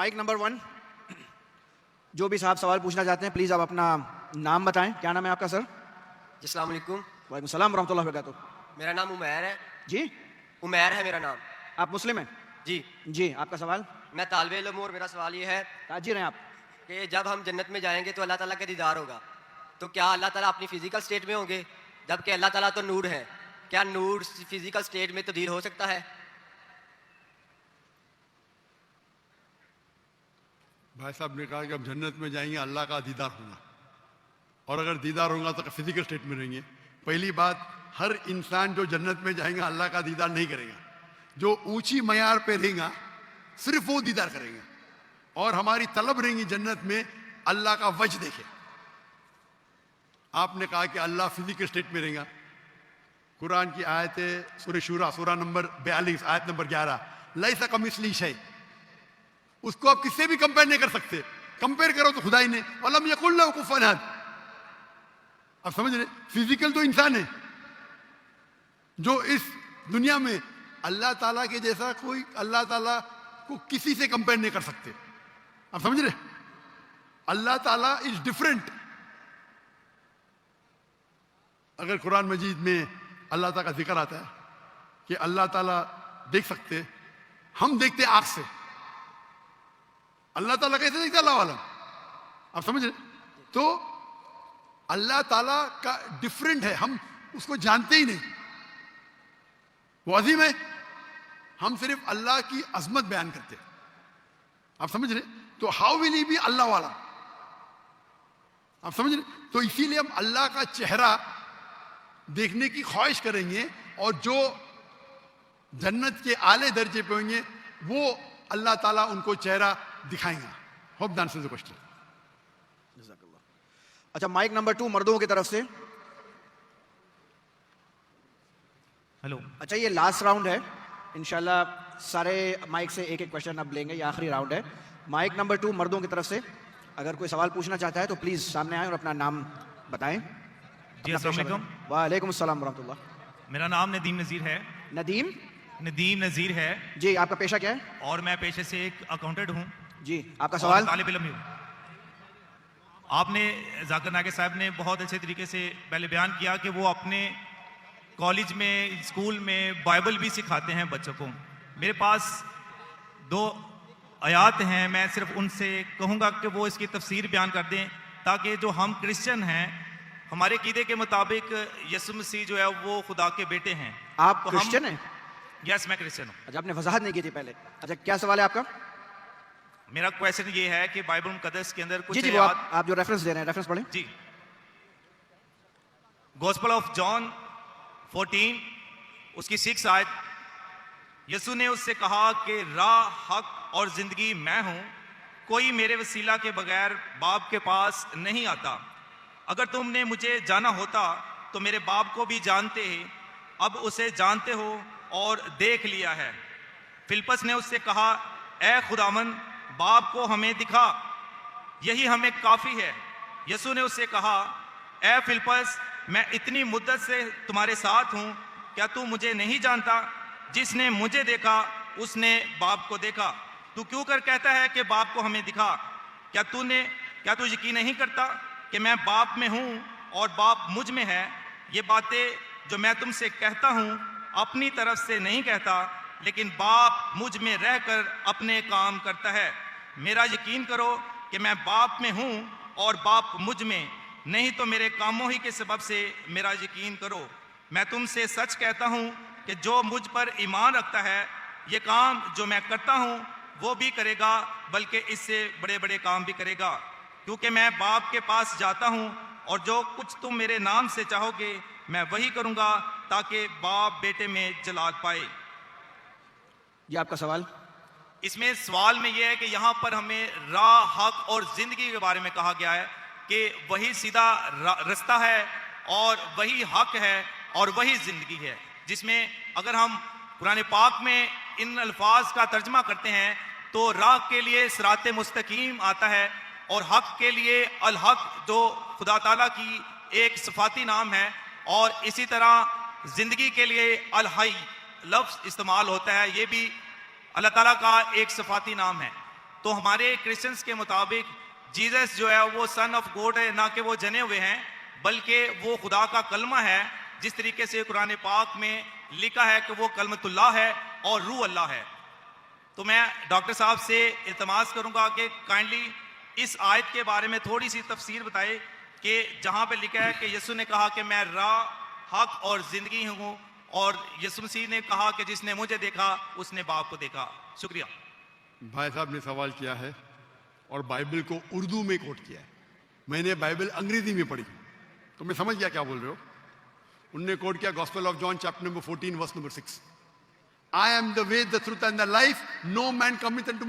Mic number 1, जो भी साहब सवाल पूछना चाहते हैं प्लीज़ आप अपना नाम बताएं। क्या नाम है आपका सर? अस्सलाम वालेकुम। वालेकुम सलाम रहमतुल्लाहि व बरकातुहू। मेरा नाम उमैर है। जी, उमैर है मेरा नाम। आप मुस्लिम हैं? जी, जी, आपका सवाल? मैं तालिब इल्म हूँ और मेरा सवाल ये है ताजिर हैं आप? कि जब हम जन्नत में जाएंगे तो अल्लाह ताला का दीदार होगा, तो क्या अल्लाह ताला अपनी फ़िज़िकल स्टेट में होंगे? जबकि अल्लाह ताला तो नूर है, क्या नूर फ़िज़िकल स्टेट में तब्दील हो सकता है? भाई साहब ने कहा कि हम जन्नत में जाएंगे, अल्लाह का दीदार होगा, और अगर दीदार होगा तो फिजिकल स्टेट में रहेंगे। पहली बात, हर इंसान जो जन्नत में जाएगा अल्लाह का दीदार नहीं करेगा। जो ऊंची मयार पे रहेगा सिर्फ वो दीदार करेंगे, और हमारी तलब रहेंगी जन्नत में अल्लाह का वजह देखे। आपने कहा कि अल्लाह फिजिकल स्टेट में रहेगा। कुरान की आयत है सूरह शूरा, सूरा नंबर 42 आयत नंबर 11, लैसा कमिस्ली शै, उसको आप किससे भी कंपेयर नहीं कर सकते। कंपेयर करो तो खुदाई ने वलम यकुल लहू कुफुवन अहद। आप समझ रहे, फिजिकल तो इंसान है, जो इस दुनिया में अल्लाह ताला के जैसा कोई अल्लाह ताला को किसी से कंपेयर नहीं कर सकते। आप समझ रहे, अल्लाह ताला इज डिफरेंट। अगर कुरान मजीद में अल्लाह ताला का जिक्र आता है कि अल्लाह ताला देख सकते, हम देखते आंख से, अल्लाह ताला कैसे देखता अल्लाह वाला? आप समझ रहे, तो अल्लाह ताला का डिफरेंट है, हम उसको जानते ही नहीं। वो अजीम है, हम सिर्फ अल्लाह की अजमत बयान करते हैं। आप समझ रहे, तो हाउ विल ही बी अल्लाह वाला? आप समझ रहे, तो इसीलिए हम अल्लाह का चेहरा देखने की ख्वाहिश करेंगे, और जो जन्नत के आले दर्जे पे होंगे वो अल्लाह ताला उनको चेहरा दिखाएंगा। Hope the answer the question. अच्छा, माइक नंबर 2 मर्दों की तरफ से। हेलो। अच्छा, ये लास्ट राउंड है, इंशाल्लाह सारे माइक से एक एक क्वेश्चन अब लेंगे, ये आखिरी राउंड है। माइक नंबर 2 मर्दों की तरफ से, अगर कोई सवाल पूछना चाहता है तो प्लीज सामने आए और अपना नाम बताएं। जी अस्सलाम वालेकुम। वालेकुम अस्सलाम रहमतुल्लाह। मेरा नाम नदीम नज़ीर है। नदीम नज़ीर है जी, आपका पेशा क्या है? और मैं पेशे से एक अकाउंटेंट हूँ। जी, आपका सवाल? तालिब इल्म हूँ। आपने जाकिर नागे साहब ने बहुत अच्छे तरीके से पहले बयान किया कि वो अपने कॉलेज में, स्कूल में बाइबल भी सिखाते हैं बच्चों को। मेरे पास 2 आयात हैं, मैं सिर्फ उनसे कहूँगा कि वो इसकी तफसीर बयान कर दें, ताकि जो हम क्रिश्चियन हैं, हमारे कीदे के मुताबिक यसु मसीह जो है वो खुदा के बेटे हैं। आप तो क्रिश्चियन हैं? यस, मैं क्रिश्चियन हूँ। अच्छा, आपने वजाहत नहीं की थी पहले। अच्छा, क्या सवाल है आपका? मेरा क्वेश्चन ये है कि बाइबल मुकद्दस के अंदर कुछ जी, वो आप जो रेफरेंस दे रहे हैं, रेफरेंस पढ़ें। जी, गॉस्पेल ऑफ जॉन 14 उसकी 6 आयत, यसु ने उससे कहा कि राह, हक और जिंदगी मैं हूं, कोई मेरे वसीला के बगैर बाप के पास नहीं आता। अगर तुमने मुझे जाना होता तो मेरे बाप को भी जानते, अब उसे जानते हो और देख लिया है। फिलिप्पस ने उससे कहा, ए खुदावन, बाप को हमें दिखा, यही हमें काफी है। यसु ने उससे कहा, ए फिलिप्पस, मैं इतनी मुद्दत से तुम्हारे साथ हूं, क्या तू मुझे नहीं जानता? जिसने मुझे देखा उसने बाप को देखा। तू क्यों कर कहता है कि बाप को हमें दिखा? क्या तू यकीन नहीं करता कि मैं बाप में हूं और बाप मुझ में है? ये बातें जो मैं तुमसे कहता हूं अपनी तरफ से नहीं कहता, लेकिन बाप मुझ में रहकर अपने काम करता है। मेरा यकीन करो कि मैं बाप में हूं और बाप मुझ में, नहीं तो मेरे कामों ही के सबब से मेरा यकीन करो। मैं तुमसे सच कहता हूं कि जो मुझ पर ईमान रखता है, ये काम जो मैं करता हूं वो भी करेगा, बल्कि इससे बड़े बड़े काम भी करेगा, क्योंकि मैं बाप के पास जाता हूं, और जो कुछ तुम मेरे नाम से चाहोगे मैं वही करूंगा, ताकि बाप बेटे में जलाल पाए। ये आपका सवाल? इसमें सवाल में यह है कि यहाँ पर हमें राह, हक और जिंदगी के बारे में कहा गया है कि वही सीधा रास्ता है और वही हक है और वही जिंदगी है, जिसमें अगर हम कुरान पाक में इन अल्फाज का तर्जमा करते हैं तो राह के लिए सिराते मुस्तकीम आता है, और हक के लिए अल हक, जो खुदा ताला की एक सिफाती नाम है, और इसी तरह जिंदगी के लिए अल हई लफ्ज इस्तेमाल होता है, ये भी अल्लाह ताला का एक सिफाती नाम है। तो हमारे क्रिश्चियंस के मुताबिक जीसस जो है वो सन ऑफ गॉड है, ना कि वो जने हुए हैं, बल्कि वो खुदा का कलमा है। जिस तरीके से कुरान पाक में लिखा है कि वो कलमतुल्लाह है और रूह अल्लाह है। तो मैं डॉक्टर साहब से इल्तमास करूंगा कि काइंडली इस आयत के बारे में थोड़ी सी तफसीर बताए कि जहां पे लिखा है कि यीशु ने कहा कि मैं राह, हक और जिंदगी हूं, और यीशु मसीह ने कहा कि जिसने मुझे देखा उसने बाप को देखा। शुक्रिया। भाई साहब ने सवाल किया है और बाइबल को उर्दू में कोट किया है। मैंने बाइबल अंग्रेजी में पढ़ी तो मैं समझ गया क्या बोल रहे हो। उनने कोट किया gospel of John chapter number 14 verse number 6, I am the way the truth and the life, no man cometh unto